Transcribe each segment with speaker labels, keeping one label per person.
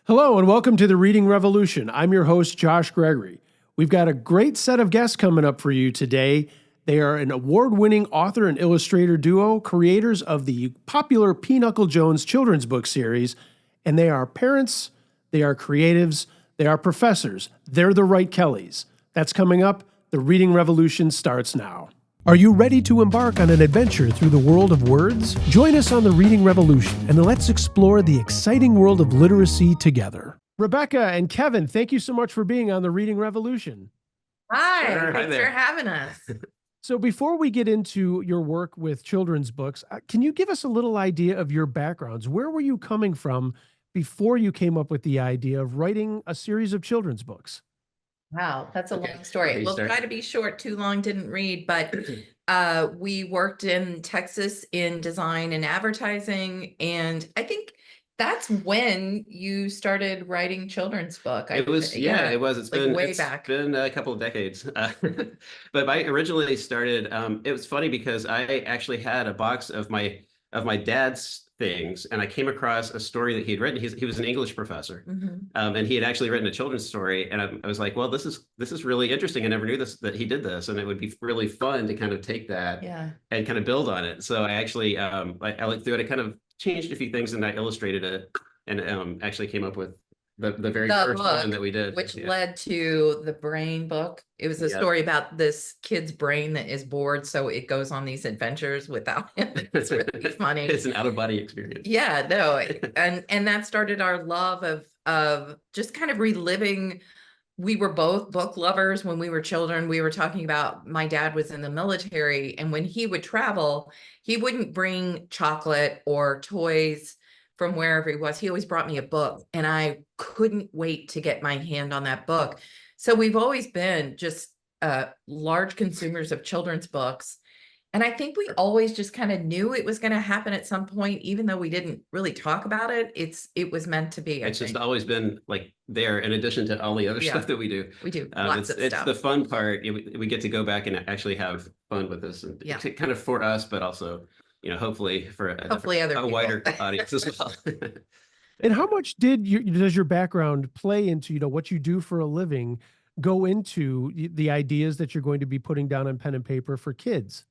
Speaker 1: Hello and welcome to the Reading Revolution. I'm your host, Josh Gregory. We've got a great set of guests coming up for you today. They are an award-winning author and illustrator duo, creators of the popular Knuckle Jones children's book series, and they are parents, they are creatives, they are professors. They're the Wright Kellys. That's coming up. The Reading Revolution starts now. Are you ready to embark on an adventure through the world of words? Join us on the Reading Revolution and let's explore the exciting world of literacy together. Rebecca and Kevin, thank you so much for being on the Reading Revolution.
Speaker 2: Hi,
Speaker 3: Sure, hi
Speaker 2: thanks
Speaker 3: there.
Speaker 2: for having us.
Speaker 1: So before we get into your work with children's books, can you give us a little idea of your backgrounds? Where were you coming from before you came up with the idea of writing a series of children's books?
Speaker 2: Wow, that's a
Speaker 3: Okay,
Speaker 2: long story.
Speaker 3: okay,
Speaker 2: We'll
Speaker 3: start.
Speaker 2: try to be short, too long, didn't read, but we worked in Texas in design and advertising, and I think that's when you started writing children's book.
Speaker 3: It was, yeah, it was. It's
Speaker 2: like
Speaker 3: been
Speaker 2: way
Speaker 3: it's
Speaker 2: back.
Speaker 3: been a couple of decades. But I originally started. It was funny because I actually had a box of my dad's things, and I came across a story that he had written. He was an English professor, and he had actually written a children's story. And I was like, well, this is really interesting. I never knew that he did this, and it would be really fun to kind of take that
Speaker 2: Yeah.
Speaker 3: and kind of build on it. So I actually I looked through it. I kind of changed a few things, and I illustrated it, and actually came up with the very
Speaker 2: The
Speaker 3: first
Speaker 2: book,
Speaker 3: one that we did,
Speaker 2: which
Speaker 3: yeah.
Speaker 2: led to the brain book. It was a
Speaker 3: Yep.
Speaker 2: story about this kid's brain that is bored, so it goes on these adventures without him. It's really funny.
Speaker 3: It's an out-of-body experience.
Speaker 2: Yeah, no, and that started our love of just kind of reliving. We were both book lovers when we were children. We were talking about my dad was in the military, and when he would travel, he wouldn't bring chocolate or toys from wherever he was. He always brought me a book, and I couldn't wait to get my hand on that book. So we've always been just large consumers of children's books. And I think we always just kind of knew it was going to happen at some point, even though we didn't really talk about it. It was meant to be.
Speaker 3: It's just always been like there in addition to all the other stuff that we do.
Speaker 2: We do lots of
Speaker 3: it's
Speaker 2: stuff.
Speaker 3: the fun part. We get to go back and actually have fun with this, and kind of for us, but also, hopefully for a wider audience as well.
Speaker 1: And how much does your background play into, what you do for a living, go into the ideas that you're going to be putting down on pen and paper for kids?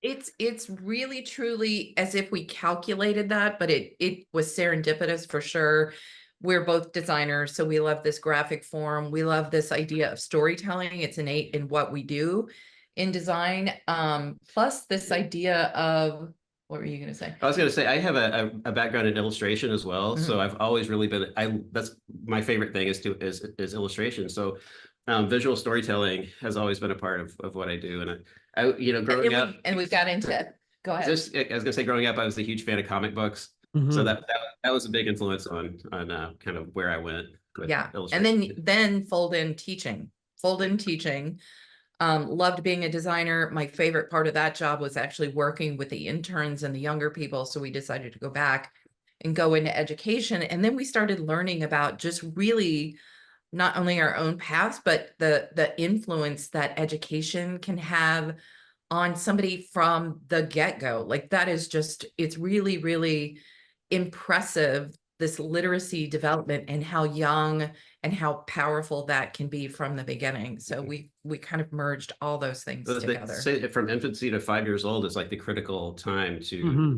Speaker 2: It's really truly as if we calculated that, but it was serendipitous for sure. We're both designers, so we love this graphic form. We love this idea of storytelling. It's innate in what we do in design. Plus this idea of, what were you going to say?
Speaker 3: I was going to say I have a background in illustration as well, so I've always really been. That's my favorite thing is illustration. So visual storytelling has always been a part of what I do, and growing up,
Speaker 2: and we've got into it. Go ahead.
Speaker 3: I was going to say, growing up, I was a huge fan of comic books, so that was a big influence on kind of where I went with illustration.
Speaker 2: And then fold in teaching. Loved being a designer. My favorite part of that job was actually working with the interns and the younger people. So we decided to go back and go into education. And then we started learning about just really not only our own paths, but the influence that education can have on somebody from the get-go. Like that is just, it's really, really impressive, this literacy development and how young and how powerful that can be from the beginning. So we kind of merged all those things together.
Speaker 3: Say that from infancy to 5 years old is like the critical time to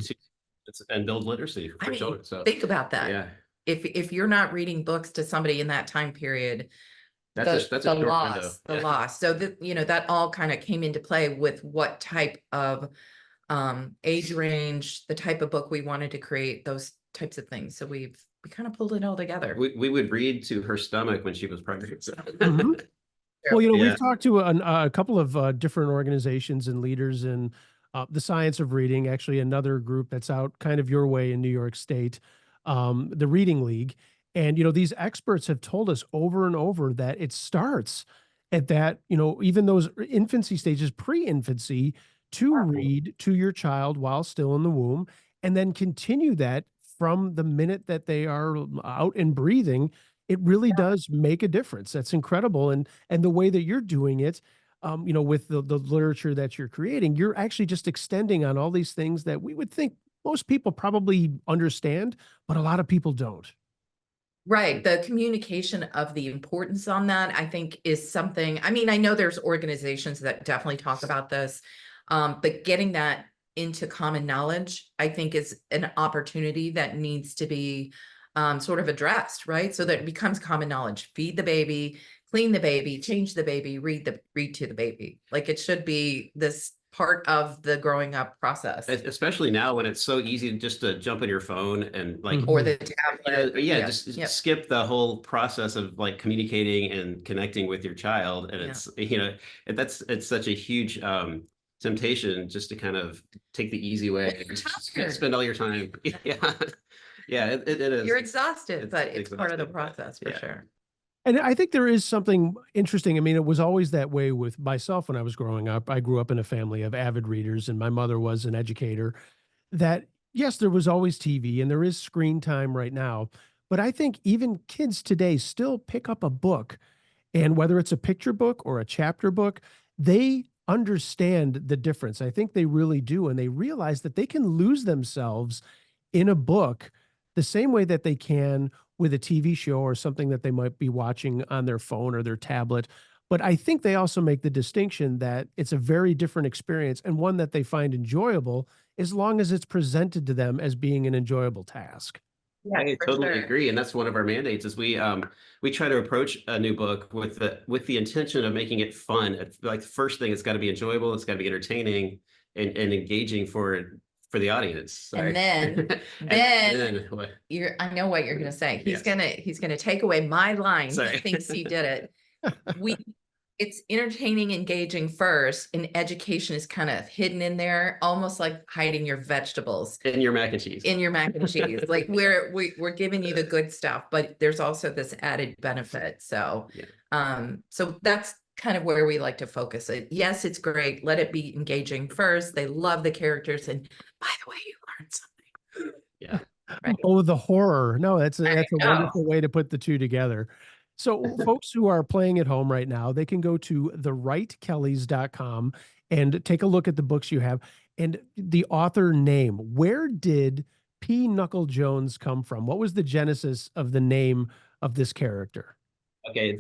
Speaker 3: and build literacy for children. So
Speaker 2: think about that.
Speaker 3: Yeah.
Speaker 2: If you're not reading books to somebody in that time period,
Speaker 3: that's a short window.
Speaker 2: Loss. So that all kind of came into play with what type of age range, the type of book we wanted to create, those types of things. So we kind of pulled it all together.
Speaker 3: We would read to her stomach when she was pregnant. So.
Speaker 1: Well, we've talked to a couple of different organizations and leaders in the science of reading, actually another group that's out kind of your way in New York State, the Reading League. And, these experts have told us over and over that it starts at that, even those infancy stages, pre-infancy, to read to your child while still in the womb, and then continue that from the minute that they are out and breathing. It really does make a difference. That's incredible. And the way that you're doing it, with the literature that you're creating, you're actually just extending on all these things that we would think most people probably understand, but a lot of people don't.
Speaker 2: Right. The communication of the importance on that, I think, is something. I mean, I know there's organizations that definitely talk about this, but getting that into common knowledge, I think, is an opportunity that needs to be sort of addressed, right? So that it becomes common knowledge. Feed the baby, clean the baby, change the baby, read to the baby. Like it should be this part of the growing up process.
Speaker 3: Especially now when it's so easy just to jump on your phone and like,
Speaker 2: Or the tablet.
Speaker 3: yeah, just skip the whole process of like communicating and connecting with your child. And it's, it's such a huge temptation just to kind of take the easy way and spend all your time. Yeah. Yeah, it is.
Speaker 2: You're exhausted, but it's part of the process for sure.
Speaker 1: And I think there is something interesting. I mean, it was always that way with myself when I was growing up. I grew up in a family of avid readers, and my mother was an educator. That, yes, there was always TV and there is screen time right now. But I think even kids today still pick up a book, and whether it's a picture book or a chapter book, they understand the difference. I think they really do. And they realize that they can lose themselves in a book the same way that they can with a TV show or something that they might be watching on their phone or their tablet. But I think they also make the distinction that it's a very different experience and one that they find enjoyable as long as it's presented to them as being an enjoyable task.
Speaker 2: Yeah,
Speaker 3: I totally agree, and that's one of our mandates is we try to approach a new book with the intention of making it fun. Like the first thing, it's got to be enjoyable, it's got to be entertaining and engaging for the audience. Sorry.
Speaker 2: And then
Speaker 3: what?
Speaker 2: I know what you're gonna say. He's gonna take away my line.
Speaker 3: Sorry.
Speaker 2: He thinks he did it. It's entertaining, engaging first, and education is kind of hidden in there, almost like hiding your vegetables
Speaker 3: in your mac and cheese.
Speaker 2: In your mac and cheese, like we're giving you the good stuff, but there's also this added benefit. So, so that's kind of where we like to focus it. Yes, it's great. Let it be engaging first. They love the characters, and by the way, you learned something.
Speaker 3: Yeah.
Speaker 2: Right.
Speaker 1: Oh, the horror. No, that's a wonderful way to put the two together. So folks who are playing at home right now, they can go to therightKellys.com and take a look at the books you have and the author name. Where did P. Knuckle Jones come from? What was the genesis of the name of this character?
Speaker 3: Okay,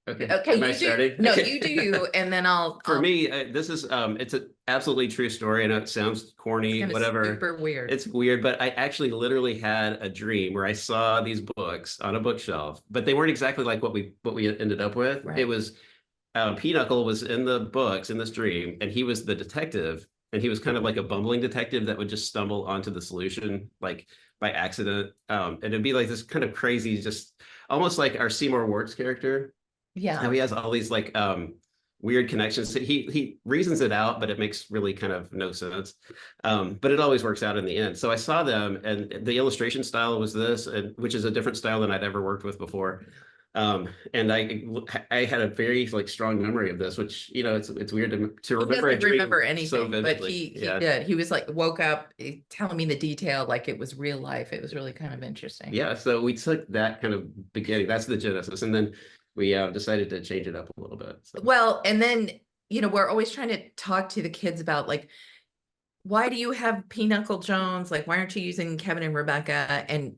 Speaker 2: Okay,
Speaker 3: am I starting?
Speaker 2: No, you do you, and then I'll.
Speaker 3: For me, this is it's an absolutely true story. I know it sounds corny, whatever.
Speaker 2: Super weird.
Speaker 3: It's weird, but I actually literally had a dream where I saw these books on a bookshelf, but they weren't exactly like what we ended up with. Right. It was Pinochle was in the books in this dream, and he was the detective, and he was kind of like a bumbling detective that would just stumble onto the solution like by accident, and it'd be like this kind of crazy, just almost like our Seymour Wart's character.
Speaker 2: Yeah.
Speaker 3: How he has all these like weird connections. He reasons it out, but it makes really kind of no sense. But it always works out in the end. So I saw them, and the illustration style was this, which is a different style than I'd ever worked with before. And I had a very like strong memory of this, which it's weird to remember.
Speaker 2: He doesn't remember anything,
Speaker 3: so vividly.
Speaker 2: But he did. He was like woke up telling me the detail like it was real life. It was really kind of interesting.
Speaker 3: Yeah. So we took that kind of beginning. That's the genesis, and then we decided to change it up a little bit. So.
Speaker 2: Well, and then, we're always trying to talk to the kids about like, why do you have P. Knuckle Jones? Like, why aren't you using Kevin and Rebecca? And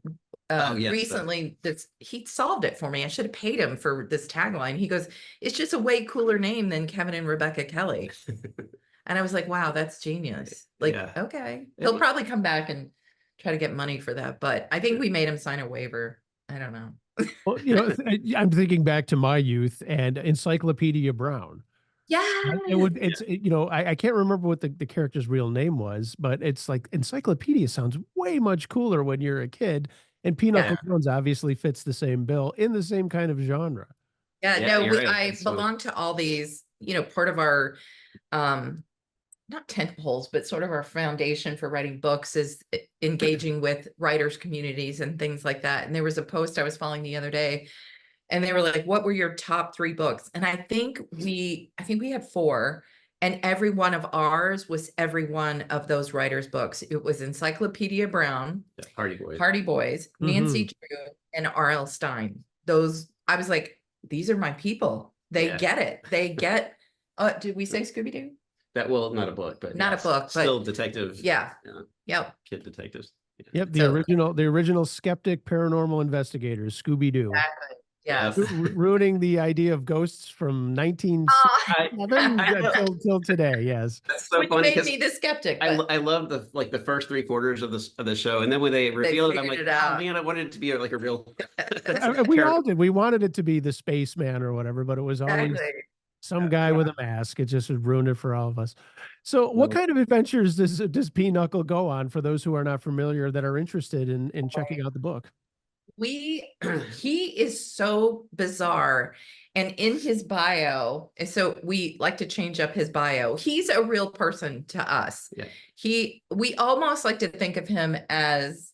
Speaker 2: recently he solved it for me. I should have paid him for this tagline. He goes, it's just a way cooler name than Kevin and Rebecca Kelly. And I was like, wow, that's genius. Like, okay. He'll probably come back and try to get money for that. But I think we made him sign a waiver. I don't know.
Speaker 1: Well, I'm thinking back to my youth and Encyclopedia Brown.
Speaker 2: Yeah.
Speaker 1: I can't remember what the character's real name was, but it's like Encyclopedia sounds way much cooler when you're a kid. And P. Knuckle Jones obviously fits the same bill in the same kind of genre.
Speaker 2: I belong to all these, part of our, not tent poles, but sort of our foundation for writing books is engaging with writers communities and things like that. And there was a post I was following the other day, and they were like, what were your top 3 books? And I think we had 4, and every one of ours was every one of those writers' books. It was Encyclopedia Brown, Hardy Boys, Nancy Drew, and R.L. Stine. Those, I was like, these are my people. They get it. They get, did we say Scooby-Doo?
Speaker 3: That, well, not a book, but
Speaker 2: not a book, but
Speaker 3: still detective.
Speaker 2: Yeah. Yep.
Speaker 3: Kid detectives.
Speaker 1: Yep,
Speaker 2: So
Speaker 1: the original skeptic paranormal investigators, Scooby-Doo.
Speaker 2: exactly,
Speaker 3: Yeah.
Speaker 2: yes.
Speaker 1: Ruining the idea of ghosts from
Speaker 3: I,
Speaker 1: 1967
Speaker 3: I know.
Speaker 1: till today. Yes.
Speaker 3: That's so
Speaker 2: When you
Speaker 3: funny
Speaker 2: made
Speaker 3: because
Speaker 2: me the skeptic, but
Speaker 3: I love the first 3/4 of the show, and then when they
Speaker 2: they
Speaker 3: reveal it, I'm
Speaker 2: figured
Speaker 3: like,
Speaker 2: it
Speaker 3: oh
Speaker 2: out.
Speaker 3: man, I wanted it to be like a real
Speaker 1: We
Speaker 3: character.
Speaker 1: all did. We wanted it to be the spaceman or whatever, but it was always
Speaker 2: Exactly.
Speaker 1: some guy with a mask. It just ruined it for all of us. So, what
Speaker 3: No.
Speaker 1: kind of adventures does Pinochle go on for those who are not familiar that are interested in checking out the book?
Speaker 2: He is so bizarre, and in his bio, so we like to change up his bio. He's a real person to us.
Speaker 3: Yeah.
Speaker 2: We almost like to think of him as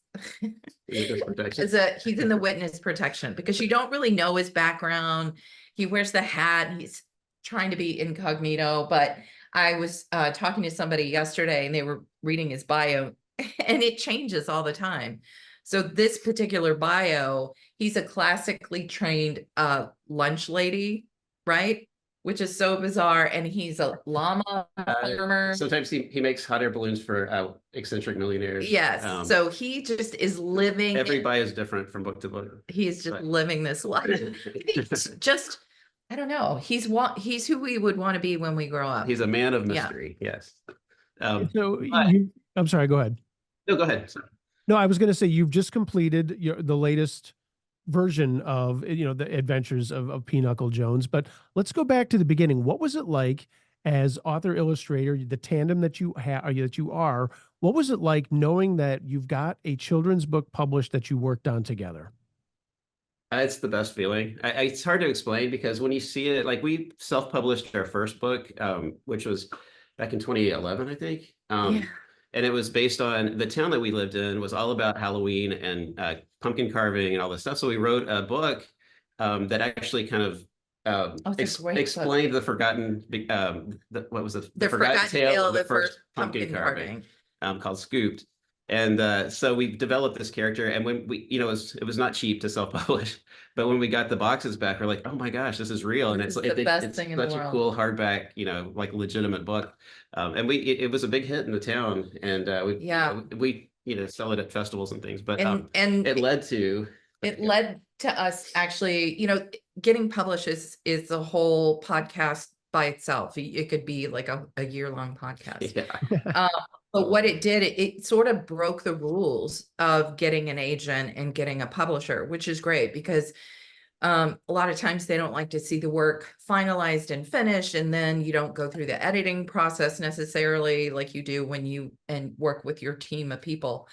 Speaker 2: he's in the witness protection, because you don't really know his background. He wears the hat, he's trying to be incognito. But I was talking to somebody yesterday, and they were reading his bio, and it changes all the time. So this particular bio, he's a classically trained lunch lady, right? Which is so bizarre. And he's a llama farmer.
Speaker 3: Sometimes he makes hot air balloons for eccentric millionaires.
Speaker 2: Yes. So he just is living.
Speaker 3: Every bio is different from book to book.
Speaker 2: He's just living this life. He's just, I don't know. He's who we would want to be when we grow up.
Speaker 3: He's a man of mystery. Yeah. Yes.
Speaker 1: So
Speaker 3: but,
Speaker 1: I'm sorry. Go ahead.
Speaker 3: No, go ahead. Sorry.
Speaker 1: No, I was going to say you've just completed the latest version of the adventures of Knuckle Jones. But let's go back to the beginning. What was it like as author illustrator, the tandem that you are? What was it like knowing that you've got a children's book published that you worked on together?
Speaker 3: It's the best feeling. It's hard to explain because when you see it, like we self-published our first book, which was back in 2011, I think.
Speaker 2: Yeah.
Speaker 3: And it was based on the town that we lived in was all about Halloween and pumpkin carving and all this stuff. So we wrote a book that actually kind of explained the forgotten, what was it?
Speaker 2: The forgotten tale of the first pumpkin carving.
Speaker 3: Called Scooped. And so we developed this character, and when we, it was not cheap to self-publish, but when we got the boxes back, we're like, oh my gosh, this is real, and it's
Speaker 2: the best thing in the world.
Speaker 3: Such a cool hardback, like legitimate book, and it was a big hit in the town, and we sell it at festivals and things, but and it led to
Speaker 2: us actually, getting published is a whole podcast by itself. It could be like a year-long podcast.
Speaker 3: Yeah.
Speaker 2: But what it did, it sort of broke the rules of getting an agent and getting a publisher, which is great because a lot of times they don't like to see the work finalized and finished, and then you don't go through the editing process necessarily like you do when you work with your team of people.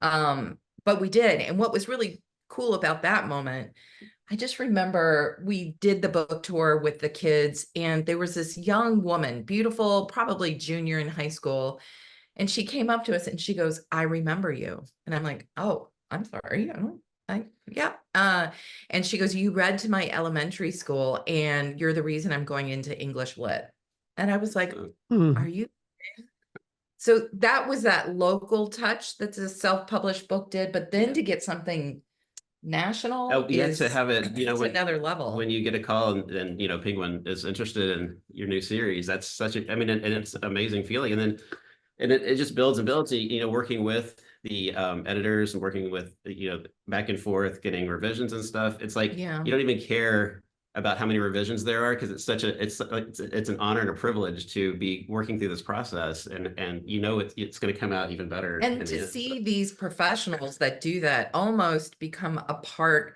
Speaker 2: But we did. And what was really cool about that moment, I just remember we did the book tour with the kids, and there was this young woman, beautiful, probably junior in high school. And she came up to us and she goes, I remember you. And I'm like, oh, I'm sorry. Yeah. And she goes, you read to my elementary school and you're the reason I'm going into English lit. And I was like, are you? So that was that local touch that the self-published book did. But then to get something national is
Speaker 3: to have it,
Speaker 2: another level.
Speaker 3: When you get a call and Penguin is interested in your new series, that's such a, and it's an amazing feeling. And then it just builds and builds, working with the editors and working with, back and forth, getting revisions and stuff. It's like, you don't even care about how many revisions there are because it's it's an honor and a privilege to be working through this process, and it's going to come out even better.
Speaker 2: And to see these professionals that do that almost become a part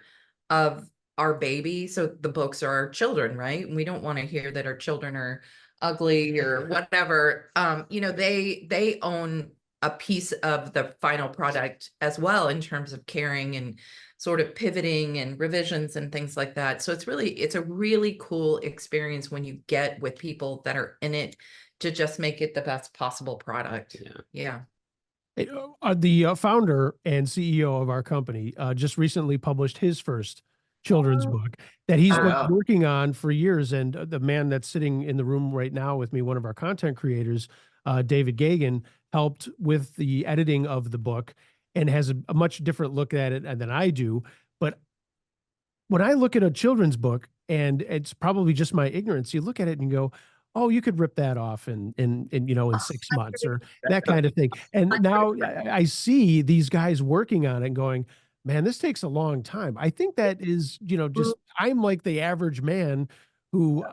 Speaker 2: of our baby. So the books are our children, right? And we don't want to hear that our children are ugly or whatever. They own a piece of the final product as well in terms of caring and sort of pivoting and revisions and things like that. So it's a really cool experience when you get with people that are in it to just make it the best possible product. Yeah.
Speaker 1: The founder and CEO of our company just recently published his first children's book that he's been working on for years. And the man that's sitting in the room right now with me, one of our content creators, David Gagan, helped with the editing of the book and has a much different look at it than I do. But when I look at a children's book, and it's probably just my ignorance, you look at it and go, oh, you could rip that off in 6 months or that kind of thing. And now I see these guys working on it and going, man, this takes a long time. I think that is, just I'm like the average man who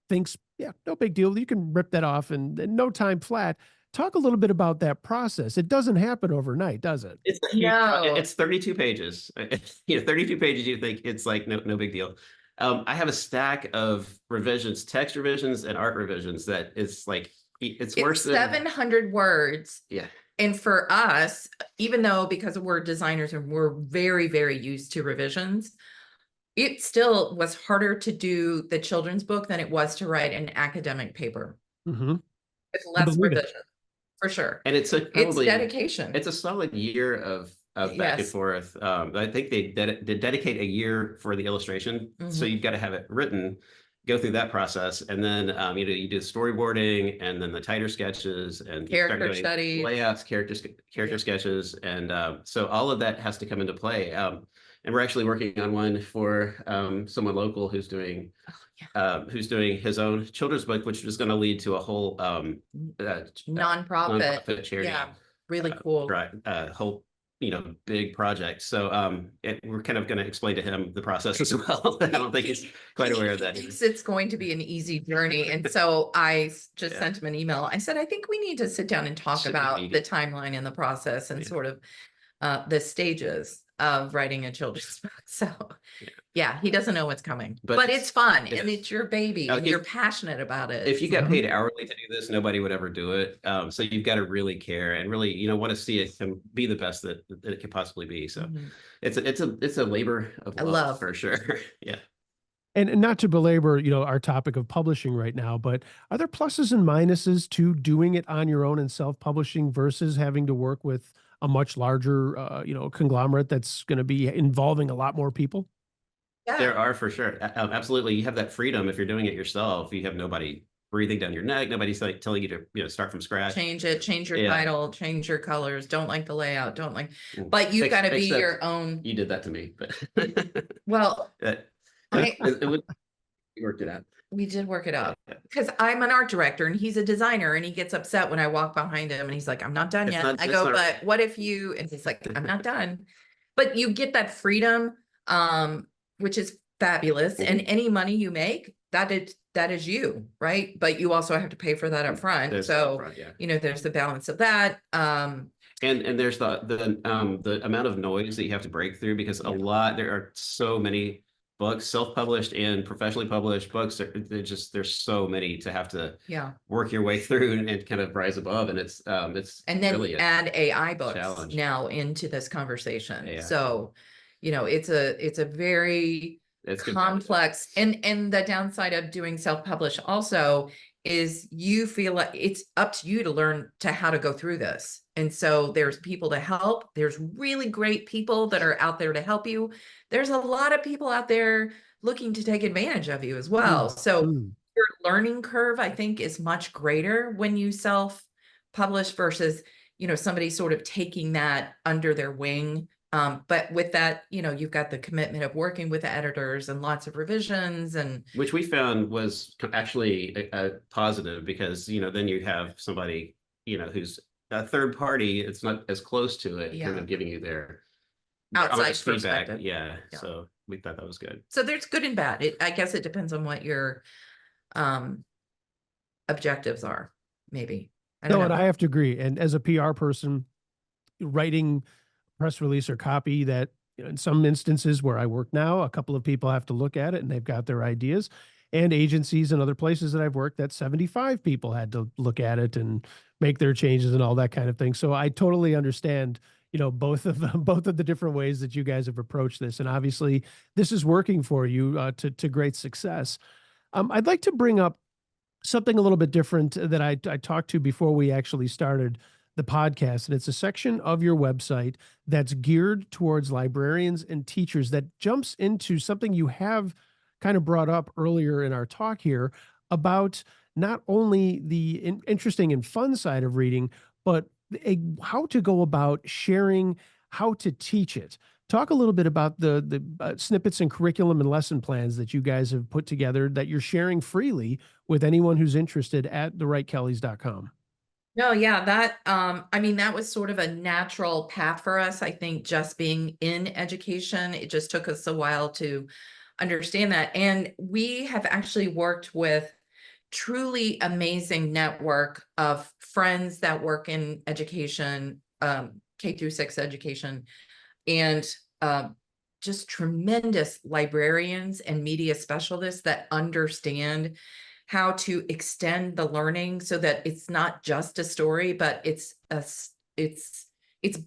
Speaker 1: thinks, yeah, no big deal. You can rip that off in no time flat. Talk a little bit about that process. It doesn't happen overnight, does it?
Speaker 3: It's a huge it's 32 pages. 32 pages, you think it's like no big deal. I have a stack of revisions, text revisions and art revisions that is like it's worse than
Speaker 2: 700 words.
Speaker 3: Yeah.
Speaker 2: And for us, even though because we're designers and we're very, very used to revisions, it still was harder to do the children's book than it was to write an academic paper.
Speaker 1: Mm-hmm.
Speaker 2: With less revision, for sure.
Speaker 3: And it's
Speaker 2: it's dedication.
Speaker 3: It's a solid year of back and forth. I think they dedicate a year for the illustration. So you've got to have it written, go through that process, and then you do storyboarding and then the tighter sketches and
Speaker 2: character studies,
Speaker 3: layouts, character sketches, and so all of that has to come into play. And we're actually working on one for someone local who's doing his own children's book, which is going to lead to a whole
Speaker 2: nonprofit
Speaker 3: charity.
Speaker 2: Yeah, really cool.
Speaker 3: Whole big project. So we're kind of going to explain to him the process as well. I don't think he's quite aware of that.
Speaker 2: He thinks it's going to be an easy journey. And so I just sent him an email. I said, I think we need to sit down and talk about the timeline and the process and sort of the stages of writing a children's book. So yeah, he doesn't know what's coming, but it's fun and it's your baby and you're passionate about it.
Speaker 3: If you got paid hourly to do this, nobody would ever do it. So you've got to really care and really, want to see it be the best that it can possibly be. So it's a labor of love for sure. Yeah.
Speaker 1: And not to belabor, our topic of publishing right now, but are there pluses and minuses to doing it on your own and self-publishing versus having to work with a much larger, conglomerate that's going to be involving a lot more people?
Speaker 2: Yeah.
Speaker 3: There are, for sure. Absolutely. You have that freedom if you're doing it yourself. You have nobody breathing down your neck. Nobody's like telling you to, start from scratch.
Speaker 2: Change it, change your title, change your colors. Don't like the layout. But you've got to be your own.
Speaker 3: You did that to me, but
Speaker 2: well,
Speaker 3: we worked it out.
Speaker 2: We did work it out because I'm an art director and he's a designer and he gets upset when I walk behind him and he's like, I'm not done yet. I go, but what if you, and he's like, I'm not done. But you get that freedom, which is fabulous. And any money you make, that is you, right? But you also have to pay for that up front. There's the balance of that. And
Speaker 3: there's the amount of noise that you have to break through because there are so many books, self-published and professionally published books. There's so many to have to work your way through and kind of rise above. And it's
Speaker 2: and then really add AI books now into this conversation. Yeah. So, it's a very complex and the downside of doing self-publish also is you feel like it's up to you to learn how to go through this. And so there's people to help. There's really great people that are out there to help you. There's a lot of people out there looking to take advantage of you as well. So your learning curve, I think, is much greater when you self-publish versus, somebody sort of taking that under their wing. But with that, you've got the commitment of working with the editors and lots of revisions and
Speaker 3: which we found was actually a positive because, then you have somebody, who's a third party. It's not as close to it, kind of giving you their
Speaker 2: outside
Speaker 3: feedback. Yeah. So we thought that was good.
Speaker 2: So there's good and bad. I guess it depends on what your objectives are, maybe. I don't know.
Speaker 1: And I have to agree. And as a PR person, writing press release or copy that in some instances where I work now, a couple of people have to look at it and they've got their ideas, and agencies and other places that I've worked that 75 people had to look at it and make their changes and all that kind of thing. So I totally understand, both of the different ways that you guys have approached this. And obviously this is working for you to great success. I'd like to bring up something a little bit different that I talked to before we actually started the podcast, and it's a section of your website that's geared towards librarians and teachers that jumps into something you have kind of brought up earlier in our talk here about not only the interesting and fun side of reading, but how to go about sharing how to teach it. Talk a little bit about the snippets and curriculum and lesson plans that you guys have put together that you're sharing freely with anyone who's interested at thewrightkellys.com.
Speaker 2: No, yeah, that I mean, that was sort of a natural path for us. I think just being in education, it just took us a while to understand that. And we have actually worked with truly amazing network of friends that work in education, K-6 education, and just tremendous librarians and media specialists that understand how to extend the learning so that it's not just a story, but it's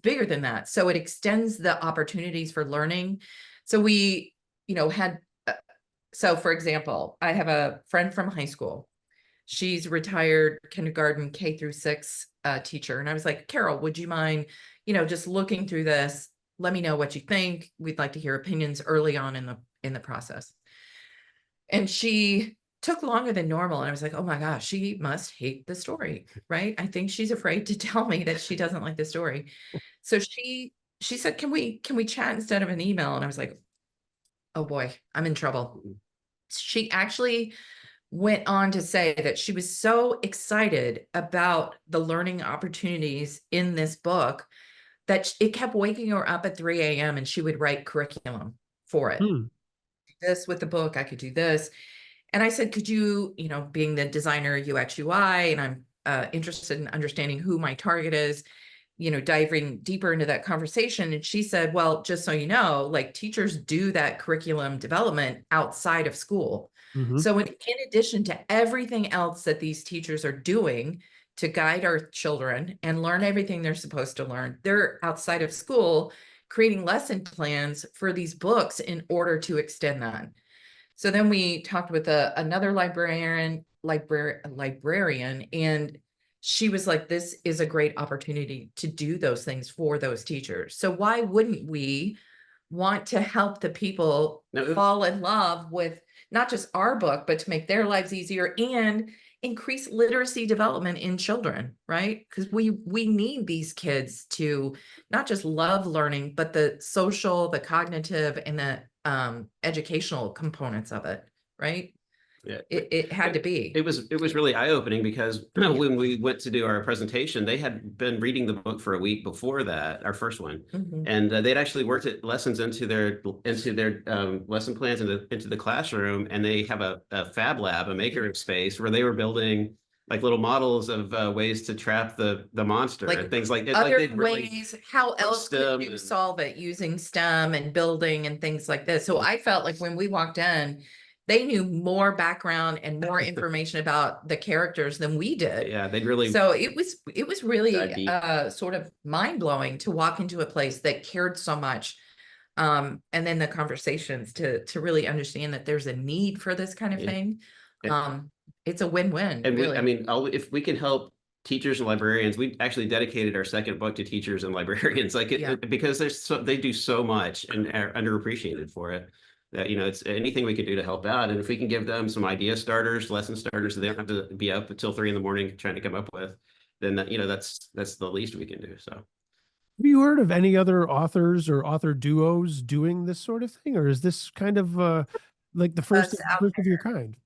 Speaker 2: bigger than that. So it extends the opportunities for learning. So we, had so for example, I have a friend from high school. She's retired kindergarten K-6 teacher. And I was like, Carol, would you mind, just looking through this? Let me know what you think. We'd like to hear opinions early on in the process. And she took longer than normal. And I was like, oh my gosh, she must hate the story, right? I think she's afraid to tell me that she doesn't like the story. So she said, can we chat instead of an email? And I was like, oh boy, I'm in trouble. She actually went on to say that she was so excited about the learning opportunities in this book that it kept waking her up at 3 a.m. and she would write curriculum for it. This with the book, I could do this. And I said, could you, being the designer UX UI, and I'm interested in understanding who my target is, diving deeper into that conversation. And she said, well, just so you know, like teachers do that curriculum development outside of school. So in addition to everything else that these teachers are doing to guide our children and learn everything they're supposed to learn, they're outside of school creating lesson plans for these books in order to extend that. So then we talked with another librarian, and she was like, this is a great opportunity to do those things for those teachers. So why wouldn't we want to help the people fall in love with not just our book, but to make their lives easier and increase literacy development in children, right? Because we need these kids to not just love learning, but the social, the cognitive, and the educational components of it, right?
Speaker 3: Yeah,
Speaker 2: it had to be.
Speaker 3: It was really eye-opening because when we went to do our presentation, they had been reading the book for a week before that, our first one, and they'd actually worked at lessons into their lesson plans into the classroom, and they have a fab lab, a maker space where they were building like little models of ways to trap the monster and things like that.
Speaker 2: Other ways, how else could you solve it using STEM and building and things like this? So I felt like when we walked in, they knew more background and more information about the characters than we did.
Speaker 3: Yeah, they'd really.
Speaker 2: So it was really sort of mind blowing to walk into a place that cared so much. And then the conversations to really understand that there's a need for this kind of thing. It's a win-win.
Speaker 3: And
Speaker 2: really.
Speaker 3: I mean, if we can help teachers and librarians, we actually dedicated our second book to teachers and librarians, because they do so much and are underappreciated for it. That it's anything we could do to help out, and if we can give them some idea starters, lesson starters, so they don't have to be up until 3 a.m. trying to come up with, then that's the least we can do. So, have
Speaker 1: you heard of any other authors or author duos doing this sort of thing, or is this kind of like the first of your kind?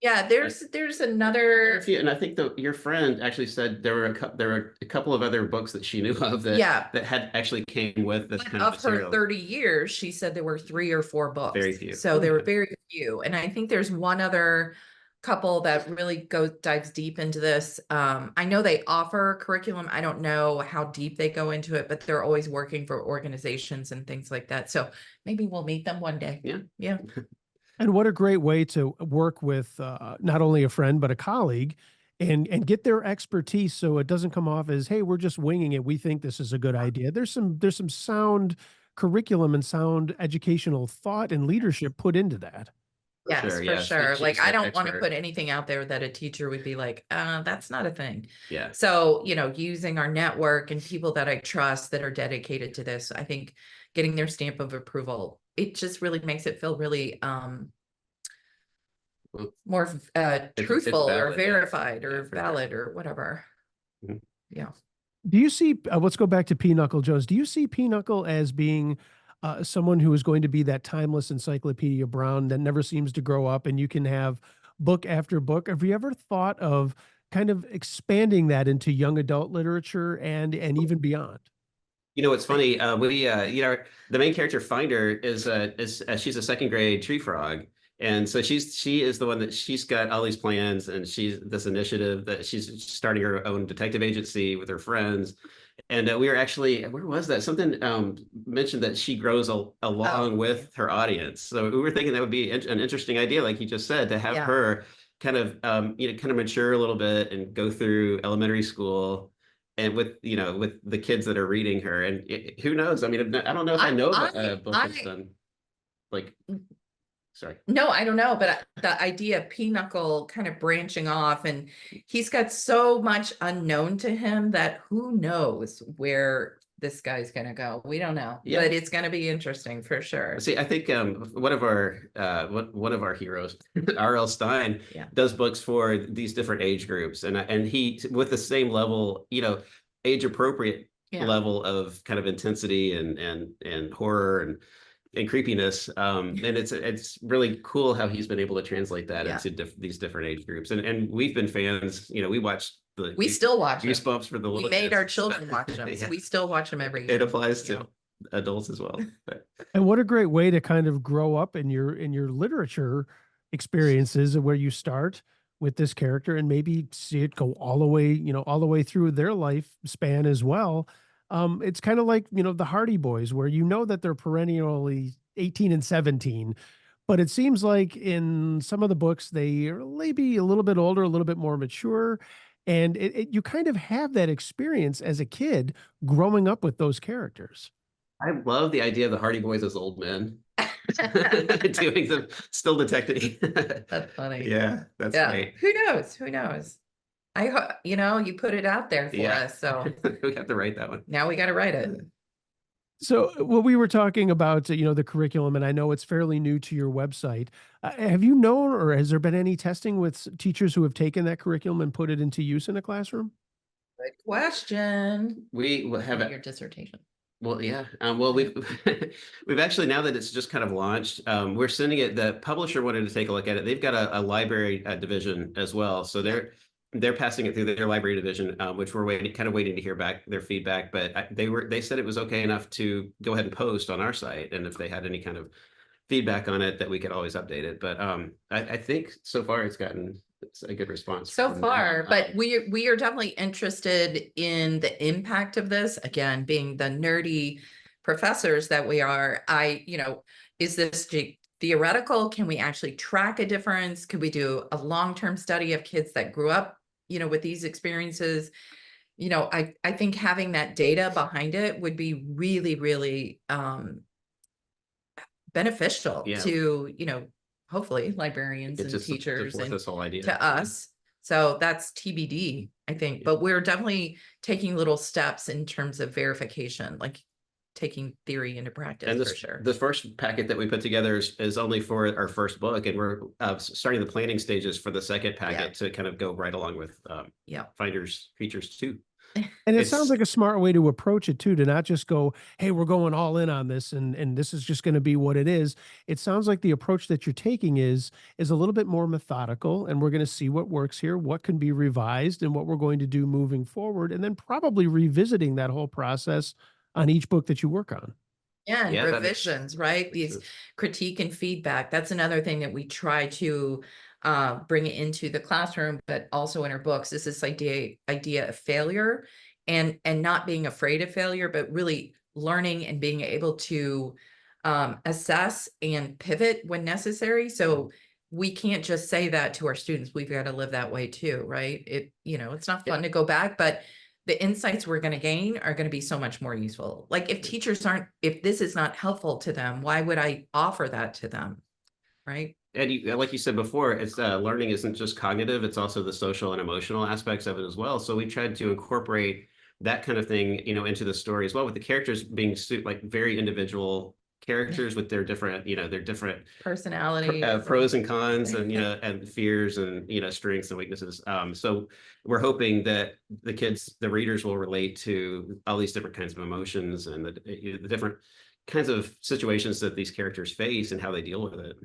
Speaker 2: Yeah, there's another,
Speaker 3: and I think your friend actually said there were a couple of other books that she knew of that had actually came with this kind of material.
Speaker 2: Her 30 years, she said there were 3 or 4 books.
Speaker 3: Very few.
Speaker 2: So there were very few, and I think there's one other couple that really dives deep into this. I know they offer curriculum. I don't know how deep they go into it, but they're always working for organizations and things like that. So maybe we'll meet them one day. Yeah.
Speaker 1: And what a great way to work with not only a friend, but a colleague and get their expertise. So it doesn't come off as, hey, we're just winging it. We think this is a good idea. There's some sound curriculum and sound educational thought and leadership put into that.
Speaker 2: Yes, for sure. Like, I don't want to put anything out there that a teacher would be like, that's not a thing.
Speaker 3: Yeah.
Speaker 2: So, using our network and people that I trust that are dedicated to this, I think getting their stamp of approval, it just really makes it feel really more truthful or verified or valid or whatever. Yeah.
Speaker 1: Do you see, let's go back to Knuckle Jones. Do you see Knuckle as being someone who is going to be that timeless Encyclopedia Brown that never seems to grow up, and you can have book after book. Have you ever thought of kind of expanding that into young adult literature and even beyond?
Speaker 3: It's funny. The main character Finder is she's a second grade tree frog, and so she is the one that she's got all these plans, and she's this initiative that she's starting her own detective agency with her friends. And we were actually, where was that? Something mentioned that she grows along with her audience. So we were thinking that would be an interesting idea, like you just said, to have her kind of kind of mature a little bit and go through elementary school and with the kids that are reading her. And who knows? I mean, I don't know if I know of a book that's done like, sorry.
Speaker 2: No, I don't know, but the idea of Pinochle kind of branching off, and he's got so much unknown to him that who knows where this guy's going to go. We don't know, but it's going to be interesting for sure.
Speaker 3: See, I think one of our heroes, R.L. Stein, does books for these different age groups, and he with the same level, age appropriate level of kind of intensity and horror and creepiness. And it's really cool how he's been able to translate that into these different age groups. And we've been fans. We watched
Speaker 2: we still watch
Speaker 3: Goosebumps for the little
Speaker 2: we made
Speaker 3: kids.
Speaker 2: Our children watch them. So we still watch them every year.
Speaker 3: It applies to adults as well.
Speaker 1: And what a great way to kind of grow up in your literature experiences, where you start with this character and maybe see it go all the way, all the way through their life span as well. It's kind of like, the Hardy Boys, where that they're perennially 18 and 17, but it seems like in some of the books, they are maybe a little bit older, a little bit more mature. And you kind of have that experience as a kid growing up with those characters.
Speaker 3: I love the idea of the Hardy Boys as old men doing them, still detecting.
Speaker 2: That's funny.
Speaker 3: Yeah, that's great.
Speaker 2: Who knows? Who knows? I hope you put it out there for us. So
Speaker 3: we have to write that one.
Speaker 2: Now we got to write it.
Speaker 1: So, well, we were talking about, the curriculum, and I know it's fairly new to your website. Have you known, or has there been any testing with teachers who have taken that curriculum and put it into use in a classroom?
Speaker 2: Good question.
Speaker 3: We will have
Speaker 2: your dissertation.
Speaker 3: Well, yeah. Well, we've actually, now that it's just kind of launched, we're sending it. The publisher wanted to take a look at it. They've got a library division as well, so they're passing it through their library division, which we're waiting to hear back their feedback. But they said it was okay enough to go ahead and post on our site, and if they had any kind of feedback on it, that we could always update it. But I think so far it's gotten a good response
Speaker 2: so far. But we are definitely interested in the impact of this. Again, being the nerdy professors that we are, is this theoretical? Can we actually track a difference? Could we do a long-term study of kids that grew up with these experiences? I think having that data behind it would be really, really beneficial to, hopefully librarians and teachers and
Speaker 3: this whole idea
Speaker 2: to us. So that's TBD, I think, but we're definitely taking little steps in terms of verification, like taking theory into practice.
Speaker 3: And
Speaker 2: for sure.
Speaker 3: The first packet that we put together is only for our first book, and we're starting the planning stages for the second packet to kind of go right along with Finders Features 2.
Speaker 1: And it sounds like a smart way to approach it too, to not just go, hey, we're going all in on this and this is just going to be what it is. It sounds like the approach that you're taking is a little bit more methodical, and we're going to see what works here, what can be revised, and what we're going to do moving forward, and then probably revisiting that whole process on each book that you work on.
Speaker 2: Yeah, and revisions, right? These critique and feedback. That's another thing that we try to bring it into the classroom, but also in our books. Is this idea of failure and not being afraid of failure, but really learning and being able to assess and pivot when necessary. So we can't just say that to our students. We've got to live that way too, right? It's not fun to go back, but the insights we're going to gain are going to be so much more useful. Like if this is not helpful to them, why would I offer that to them? Right.
Speaker 3: And like you said before, it's learning isn't just cognitive, it's also the social and emotional aspects of it as well. So we tried to incorporate that kind of thing, into the story as well, with the characters being like very individual characters with their different,
Speaker 2: personality,
Speaker 3: pros and cons, and and fears and strengths and weaknesses. So we're hoping that the readers will relate to all these different kinds of emotions and the different kinds of situations that these characters face and how they deal with it.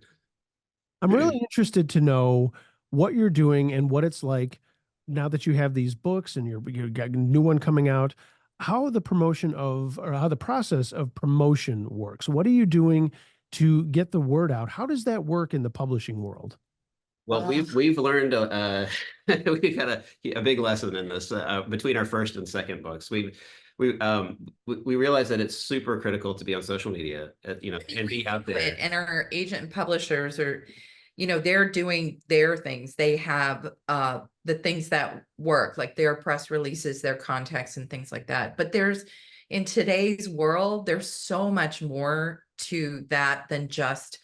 Speaker 1: I'm really interested to know what you're doing and what it's like now that you have these books and you got a new one coming out, how the promotion of, or how the process of promotion works. What are you doing to get the word out? How does that work in the publishing world?
Speaker 3: Well, we've learned we've had a big lesson in this between our first and second books. We realized that it's super critical to be on social media, and be out there.
Speaker 2: And our agent and publishers are, they're doing their things. They have the things that work, like their press releases, their contacts, and things like that. But in today's world, there's so much more to that than just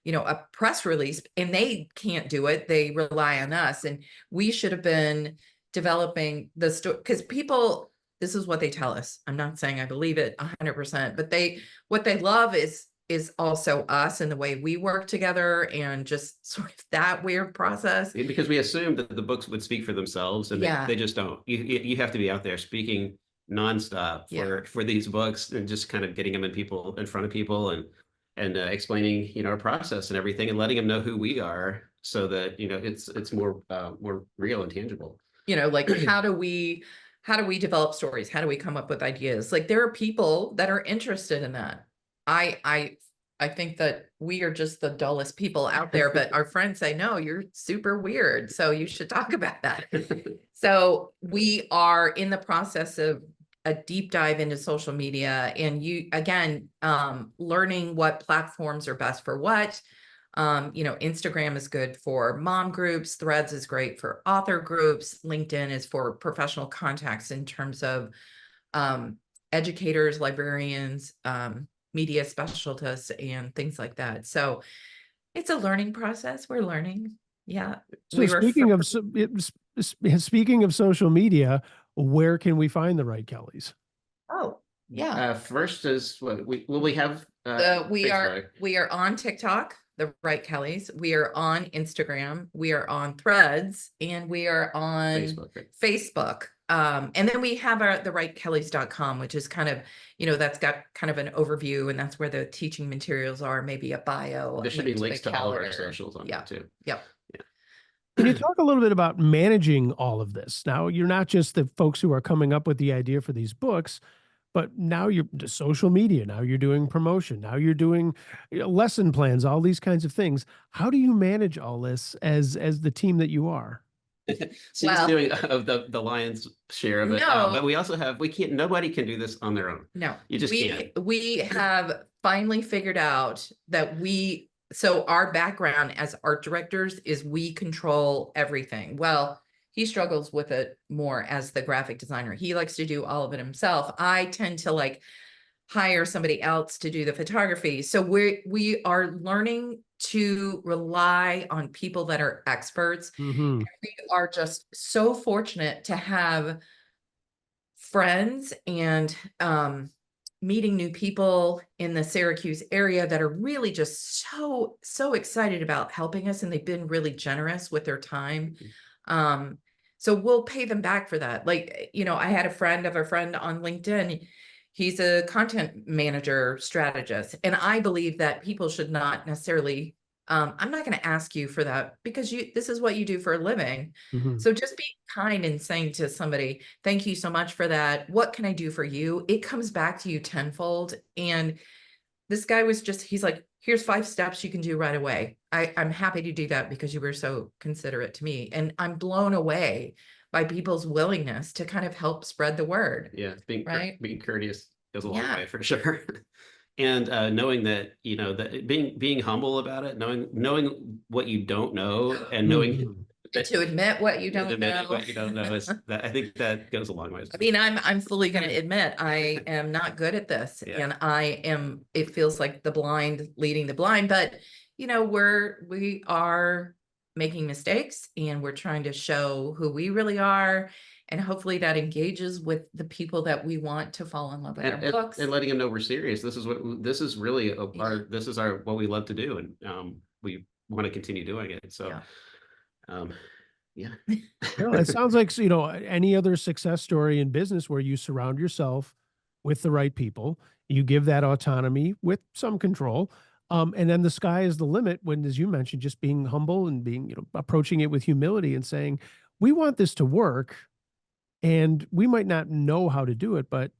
Speaker 2: a press release, and they can't do it. They rely on us, and we should have been developing the story, because people, this is what they tell us. I'm not saying I believe it 100%, but what they love is also us and the way we work together, and just sort of that weird process.
Speaker 3: Because we assumed that the books would speak for themselves, and they just don't. You have to be out there speaking nonstop for these books, and just kind of getting them in front of people, and explaining our process and everything, and letting them know who we are, so that it's more real and tangible.
Speaker 2: Like how do we develop stories? How do we come up with ideas? Like, there are people that are interested in that. I think that we are just the dullest people out there, but our friends say, no, you're super weird, so you should talk about that. So we are in the process of a deep dive into social media, and learning what platforms are best for what. Instagram is good for mom groups, Threads is great for author groups, LinkedIn is for professional contacts in terms of educators, librarians, media specialists, and things like that. So it's a learning process. We're learning. Yeah.
Speaker 1: So speaking of social media, where can we find the Right Kellys?
Speaker 2: Oh, yeah.
Speaker 3: First is what we have.
Speaker 2: We are on TikTok, the Right Kellys. We are on Instagram. We are on Threads, and we are on Facebook. And then we have the rightkellys.com, which is kind of, that's got kind of an overview, and that's where the teaching materials are, maybe a bio.
Speaker 3: There should be links to all of our socials on there too.
Speaker 2: Yep.
Speaker 1: Can you talk a little bit about managing all of this? Now, you're not just the folks who are coming up with the idea for these books, but now you're social media. Now you're doing promotion. Now you're doing lesson plans, all these kinds of things. How do you manage all this as the team that you are?
Speaker 3: She's doing the lion's share of it.
Speaker 2: No,
Speaker 3: but we also nobody can do this on their own.
Speaker 2: No,
Speaker 3: you just can't.
Speaker 2: We have finally figured out that so our background as art directors is we control everything. Well, he struggles with it more as the graphic designer. He likes to do all of it himself. I tend to hire somebody else to do the photography. So we are learning to rely on people that are experts.
Speaker 1: Mm-hmm.
Speaker 2: We are just so fortunate to have friends and meeting new people in the Syracuse area that are really just so excited about helping us, and they've been really generous with their time. So we'll pay them back for that. I had a friend of a friend on LinkedIn. He's a content manager strategist, and I believe that people should not necessarily I'm not going to ask you for that, because this is what you do for a living.
Speaker 1: Mm-hmm.
Speaker 2: So just be kind and saying to somebody, thank you so much for that. What can I do for you? It comes back to you tenfold. And this guy he's like, here's 5 steps you can do right away. I'm happy to do that because you were so considerate to me. And I'm blown away by people's willingness to kind of help spread the word.
Speaker 3: Yeah, being courteous goes a long way for sure. And knowing that, that being humble about it, knowing what you don't know, and knowing
Speaker 2: to admit what you don't know.
Speaker 3: What you don't know I think that goes a long way.
Speaker 2: I mean, I'm fully going to admit I am not good at this, and it feels like the blind leading the blind, but we are making mistakes, and we're trying to show who we really are. And hopefully that engages with the people that we want to fall in love with our books,
Speaker 3: and letting them know we're serious. This is really what we love to do, and we want to continue doing it. So,
Speaker 1: It sounds like any other success story in business where you surround yourself with the right people. You give that autonomy with some control. And then the sky is the limit when, as you mentioned, just being humble and being, approaching it with humility and saying, we want this to work and we might not know how to do it, but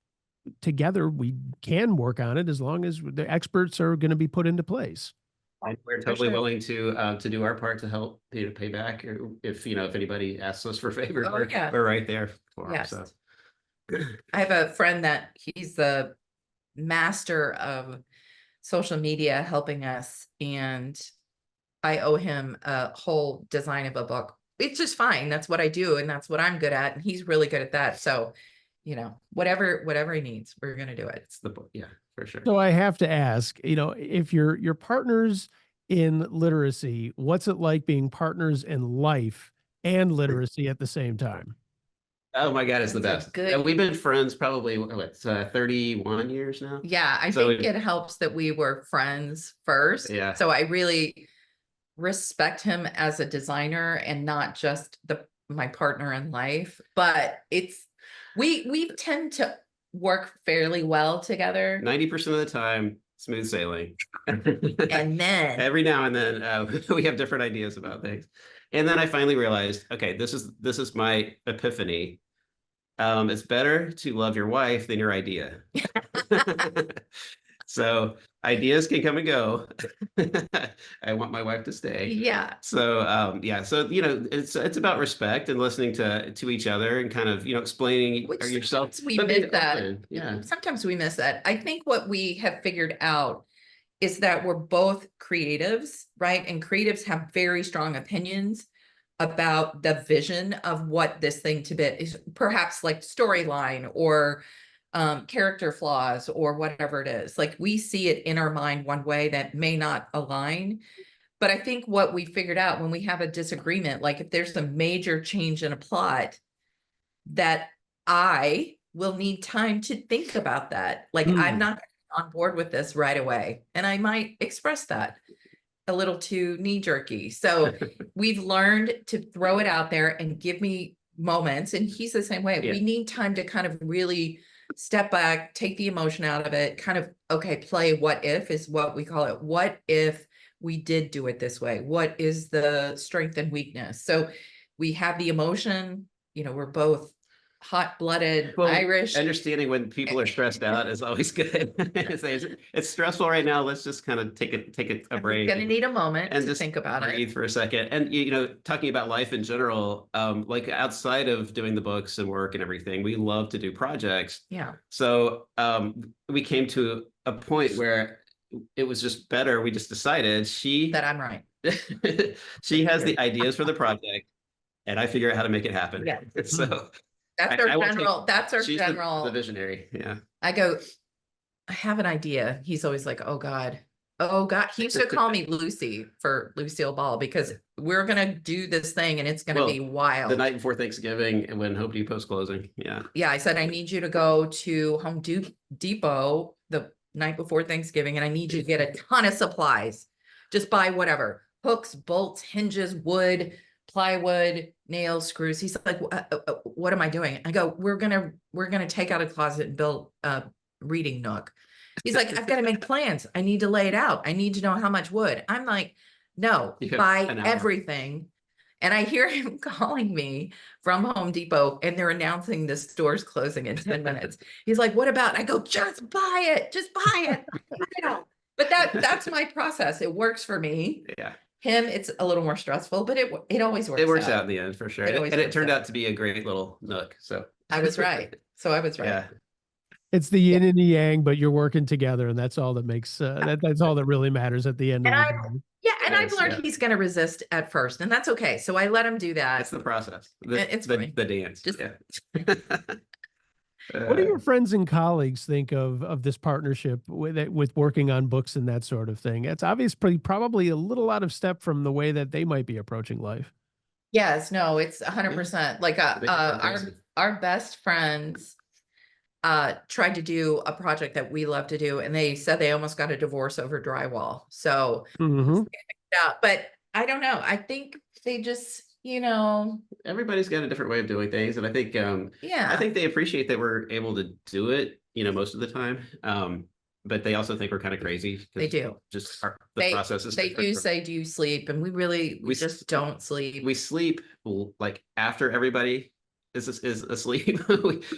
Speaker 1: together we can work on it as long as the experts are going to be put into place.
Speaker 3: We're totally willing to do our part to help pay back, or if anybody asks us for favors, we're right there for them. So
Speaker 2: I have a friend that he's the master of social media helping us, and I owe him a whole design of a book. It's just fine. That's what I do, and that's what I'm good at, and he's really good at that. So, whatever he needs, we're gonna do it.
Speaker 3: It's the book, yeah, for sure.
Speaker 1: So I have to ask, if your partners in literacy, what's it like being partners in life and literacy at the same time?
Speaker 3: Oh my God, it's the best. We've been friends probably 31 years now.
Speaker 2: Yeah, I think it helps that we were friends first.
Speaker 3: Yeah.
Speaker 2: So I really respect him as a designer and not just my partner in life. But we tend to work fairly well together.
Speaker 3: 90% of the time, smooth sailing.
Speaker 2: And then
Speaker 3: every now and then we have different ideas about things. And then I finally realized, okay, this is my epiphany. It's better to love your wife than your idea. So ideas can come and go. I want my wife to stay.
Speaker 2: Yeah.
Speaker 3: So yeah. So it's about respect and listening to each other and kind of explaining yourself.
Speaker 2: We miss that. Yeah. Sometimes we miss that. I think what we have figured out is that we're both creatives, right? And creatives have very strong opinions about the vision of what this thing to be is, perhaps like storyline or character flaws or whatever it is. Like we see it in our mind one way that may not align. But I think what we figured out when we have a disagreement, like if there's a major change in a plot, that I will need time to think about that. Like I'm not on board with this right away. And I might express that a little too knee-jerky. So we've learned to throw it out there and give me moments. And he's the same way. Yeah. We need time to kind of really step back, take the emotion out of it, kind of, okay, play what if is what we call it. What if we did do it this way? What is the strength and weakness? So we have the emotion, we're both hot-blooded Irish.
Speaker 3: Understanding when people are stressed out is always good. It's stressful right now. Let's just kind of take a break.
Speaker 2: Gonna need a moment
Speaker 3: and
Speaker 2: to
Speaker 3: just
Speaker 2: think about it.
Speaker 3: Breathe for a second. And talking about life in general, like outside of doing the books and work and everything, we love to do projects.
Speaker 2: Yeah.
Speaker 3: So we came to a point where it was just better. We just decided
Speaker 2: that I'm right.
Speaker 3: She has the ideas for the project, and I figure out how to make it happen.
Speaker 2: Yeah.
Speaker 3: So.
Speaker 2: That's our general. That's our general.
Speaker 3: The visionary. Yeah.
Speaker 2: I go, I have an idea. He's always like, oh God. Oh God. He used to call me Lucy for Lucille Ball because we're going to do this thing and it's going to be wild.
Speaker 3: The night before Thanksgiving and when Home Depot's closing. Yeah.
Speaker 2: Yeah. I said, I need you to go to Home Depot the night before Thanksgiving and I need you to get a ton of supplies. Just buy whatever. Hooks, bolts, hinges, wood, plywood, nails, screws. He's like, what am I doing? I go, we're gonna take out a closet and build a reading nook. He's like, I've got to make plans. I need to lay it out. I need to know how much wood. I'm like, no, buy everything. And I hear him calling me from Home Depot and they're announcing the store's closing in 10 minutes. He's like, what about? I go, just buy it. Just buy it. But that's my process. It works for me.
Speaker 3: Yeah.
Speaker 2: Him, it's a little more stressful, but it always works.
Speaker 3: It works out in the end for sure. And it turned out to be a great little nook. So
Speaker 2: I was right.
Speaker 3: Yeah.
Speaker 1: It's the yin and the yang, but you're working together, and that's all that makes that's all that really matters at the end of the day.
Speaker 2: Yeah, and I've learned he's going to resist at first, and that's okay. So I let him do that.
Speaker 3: It's the process.
Speaker 2: It's
Speaker 3: the dance.
Speaker 1: What do your friends and colleagues think of this partnership with working on books and that sort of thing? It's obviously probably a little out of step from the way that they might be approaching life.
Speaker 2: Yes, no, it's 100%. Like our best friends tried to do a project that we love to do, and they said they almost got a divorce over drywall. So, but I don't know. I think they just,
Speaker 3: everybody's got a different way of doing things, and I think I think they appreciate that we're able to do it, most of the time. But they also think we're kind of crazy.
Speaker 2: They do.
Speaker 3: Just the process is
Speaker 2: They
Speaker 3: different
Speaker 2: do say, do you sleep? And we just don't sleep.
Speaker 3: We sleep like after everybody is asleep.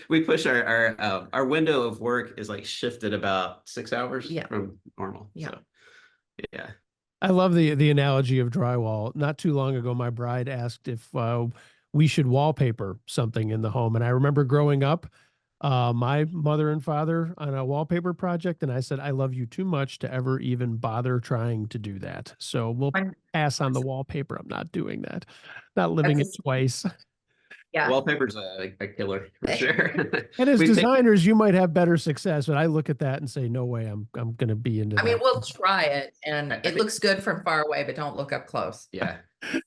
Speaker 3: we push our window of work is like shifted about 6 hours from normal.
Speaker 2: Yeah.
Speaker 3: So yeah.
Speaker 1: I love the analogy of drywall. Not too long ago, my bride asked if we should wallpaper something in the home. And I remember growing up, my mother and father on a wallpaper project, and I said, I love you too much to ever even bother trying to do that. So we'll pass on the wallpaper. I'm not doing that. Not living it twice.
Speaker 2: Yeah.
Speaker 3: Wallpaper's a killer for sure.
Speaker 1: And as designers, you might have better success, but I look at that and say, no way, I'm going to be into that.
Speaker 2: I mean, we'll try it, and it looks good from far away, but don't look up close.
Speaker 3: Yeah. We're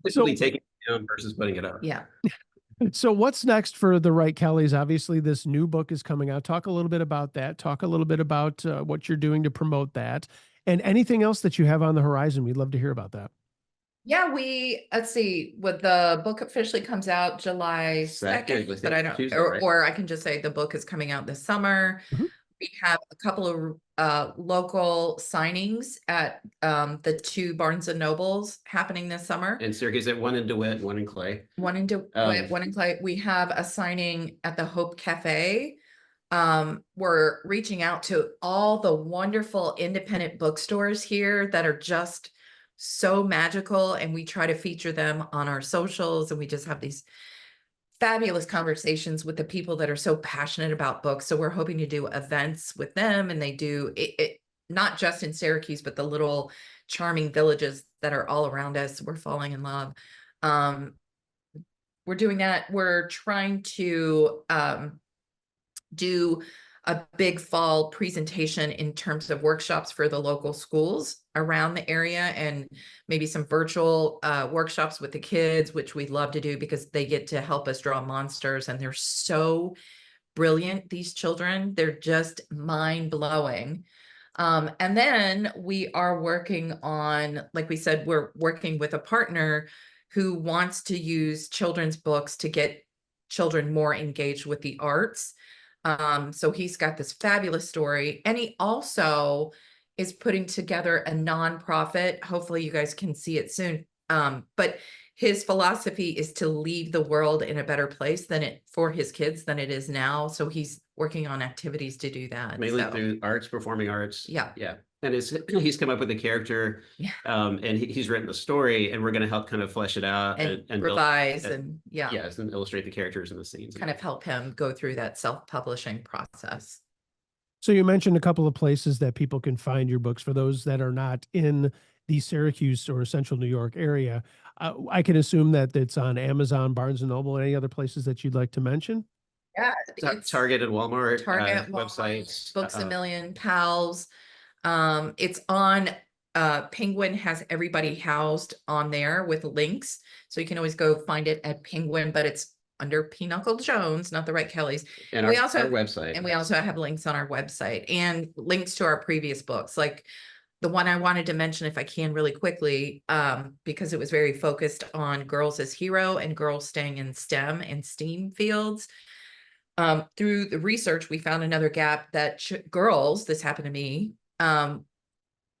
Speaker 3: typically taking it down versus putting it up.
Speaker 2: Yeah.
Speaker 1: So what's next for the Wright Kellys? Obviously, this new book is coming out. Talk a little bit about that. Talk a little bit about what you're doing to promote that, and anything else that you have on the horizon. We'd love to hear about that.
Speaker 2: Yeah, let's see, what the book officially comes out July 2nd, but I don't,
Speaker 3: Tuesday,
Speaker 2: or I can just say the book is coming out this summer. We have a couple of local signings at the 2 Barnes and Nobles happening this summer.
Speaker 3: In Syracuse, one in DeWitt, one in Clay.
Speaker 2: One in DeWitt, one in Clay. We have a signing at the Hope Cafe. We're reaching out to all the wonderful independent bookstores here that are just so magical, and we try to feature them on our socials, and we just have these fabulous conversations with the people that are so passionate about books. So we're hoping to do events with them, and they do it not just in Syracuse, but the little charming villages that are all around us. We're falling in love. We're doing that. We're trying to do a big fall presentation in terms of workshops for the local schools around the area, and maybe some virtual workshops with the kids, which we'd love to do because they get to help us draw monsters, and they're so brilliant, these children. They're just mind-blowing. And then we are working on, like we said, we're working with a partner who wants to use children's books to get children more engaged with the arts. So he's got this fabulous story, and he also is putting together a nonprofit. Hopefully you guys can see it soon. But his philosophy is to leave the world in a better place for his kids than it is now. So he's working on activities to do that.
Speaker 3: Mainly through arts, performing arts.
Speaker 2: Yeah.
Speaker 3: Yeah. And he's come up with a character, and he's written the story, and we're going to help kind of flesh it out
Speaker 2: and revise and
Speaker 3: illustrate the characters and the scenes.
Speaker 2: Kind of help him go through that self-publishing process.
Speaker 1: So you mentioned a couple of places that people can find your books. For those that are not in the Syracuse or Central New York area, I can assume that it's on Amazon, Barnes and Noble, any other places that you'd like to mention?
Speaker 2: Yeah,
Speaker 3: Target and Walmart,
Speaker 2: Walmart,
Speaker 3: websites,
Speaker 2: Books a Million, Pals. It's on Penguin has everybody housed on there with links, so you can always go find it at Penguin, but it's under Knuckle Jones, not the Wright Kellys.
Speaker 3: And we also have our website,
Speaker 2: and we also have links on our website and links to our previous books, like the one I wanted to mention, if I can, really quickly, because it was very focused on girls as hero and girls staying in STEM and STEAM fields. Through the research, we found another gap that girls, this happened to me,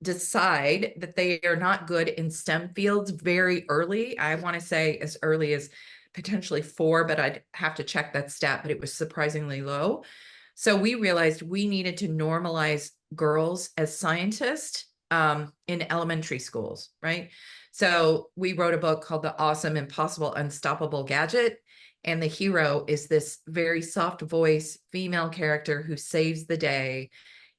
Speaker 2: decide that they are not good in STEM fields very early. I want to say as early as potentially 4, but I'd have to check that stat, but it was surprisingly low. So we realized we needed to normalize girls as scientists in elementary schools, right? So we wrote a book called The Awesome, Impossible, Unstoppable Gadget. And the hero is this very soft voice female character who saves the day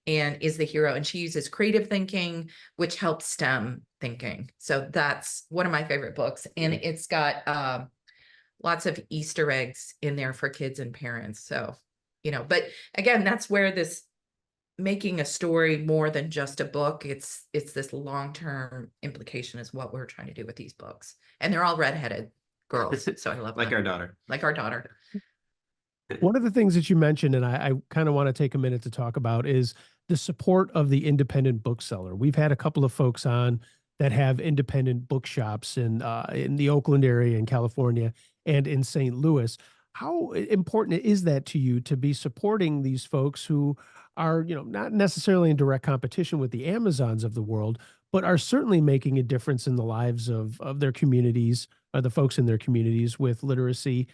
Speaker 2: and is the hero. And she uses creative thinking, which helps STEM thinking. So that's one of my favorite books. And it's got lots of Easter eggs in there for kids and parents. So, but again, that's where this making a story more than just a book, it's this long-term implication is what we're trying to do with these books. And they're all redheaded girls. So I love
Speaker 3: like our daughter.
Speaker 2: Like our daughter.
Speaker 1: One of the things that you mentioned, and I kind of want to take a minute to talk about, is the support of the independent bookseller. We've had a couple of folks on that have independent bookshops in the Oakland area in California and in St. Louis. How important is that to you to be supporting these folks who are, not necessarily in direct competition with the Amazons of the world, but are certainly making a difference in the lives of their communities, or the folks in their communities with literacy?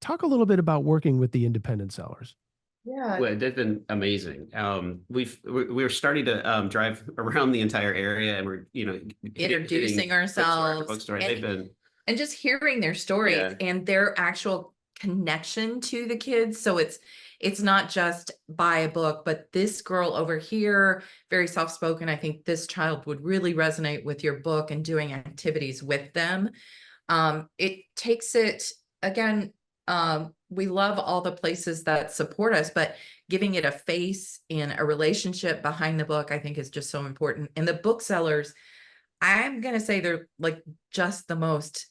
Speaker 1: Talk a little bit about working with the independent sellers.
Speaker 2: Yeah.
Speaker 3: Well, they've been amazing. We're starting to drive around the entire area, and we're
Speaker 2: Introducing ourselves,
Speaker 3: bookstore. They've been,
Speaker 2: and just hearing their stories
Speaker 3: Yeah.
Speaker 2: and their actual connection to the kids. So it's not just buy a book, but this girl over here, very soft-spoken. I think this child would really resonate with your book, and doing activities with them. It takes it again. We love all the places that support us, but giving it a face and a relationship behind the book, I think, is just so important. And the booksellers, I'm going to say they're like just the most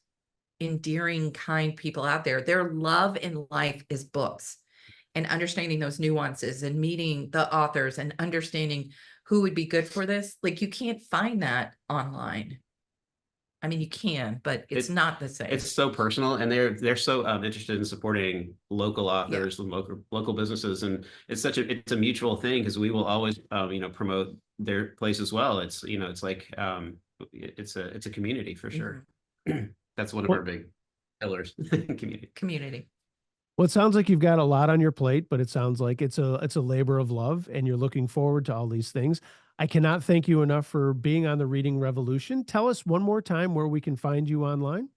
Speaker 2: endearing, kind people out there. Their love in life is books, and understanding those nuances and meeting the authors and understanding who would be good for this. Like, you can't find that online. I mean, you can, but it's not the same.
Speaker 3: It's so personal, and they're so interested in supporting local authors and local businesses, and it's a mutual thing, because we will always promote their place as well. It's it's like it's a community for sure. That's one of our big pillars.
Speaker 2: Community.
Speaker 1: Well, it sounds like you've got a lot on your plate, but it sounds like it's a labor of love, and you're looking forward to all these things. I cannot thank you enough for being on the Reading Revolution. Tell us one more time where we can find you online.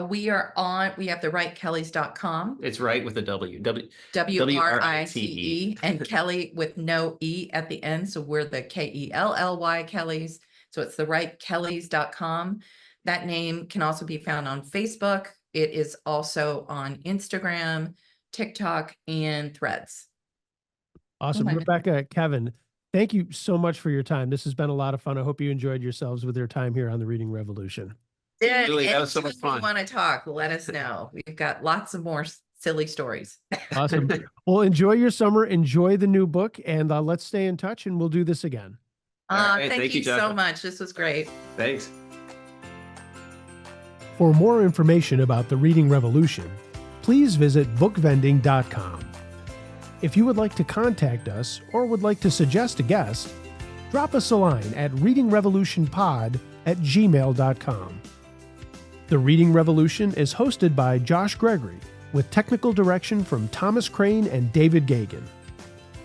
Speaker 2: We have the writekellys.com.
Speaker 3: It's right with a W.
Speaker 2: WRITE, and Kelly with no E at the end. So we're the KELLY Kellys. So it's the writekellys.com. That name can also be found on Facebook. It is also on Instagram, TikTok, and Threads.
Speaker 1: Awesome. Rebecca, Kevin, thank you so much for your time. This has been a lot of fun. I hope you enjoyed yourselves with your time here on the Reading Revolution.
Speaker 3: Really, that was so much fun.
Speaker 2: If you want to talk, let us know. We've got lots of more silly stories.
Speaker 1: Awesome. Well, enjoy your summer. Enjoy the new book, and let's stay in touch, and we'll do this again.
Speaker 3: Right,
Speaker 2: thank you so much. This was great.
Speaker 3: Thanks.
Speaker 1: For more information about the Reading Revolution, please visit bookvending.com. If you would like to contact us or would like to suggest a guest, drop us a line at readingrevolutionpod@gmail.com. The Reading Revolution is hosted by Josh Gregory, with technical direction from Thomas Crane and David Gagan.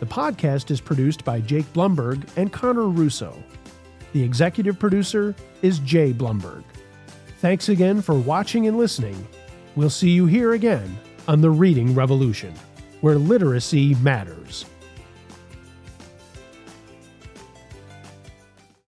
Speaker 1: The podcast is produced by Jake Blumberg and Connor Russo. The executive producer is Jay Blumberg. Thanks again for watching and listening. We'll see you here again on the Reading Revolution, where literacy matters.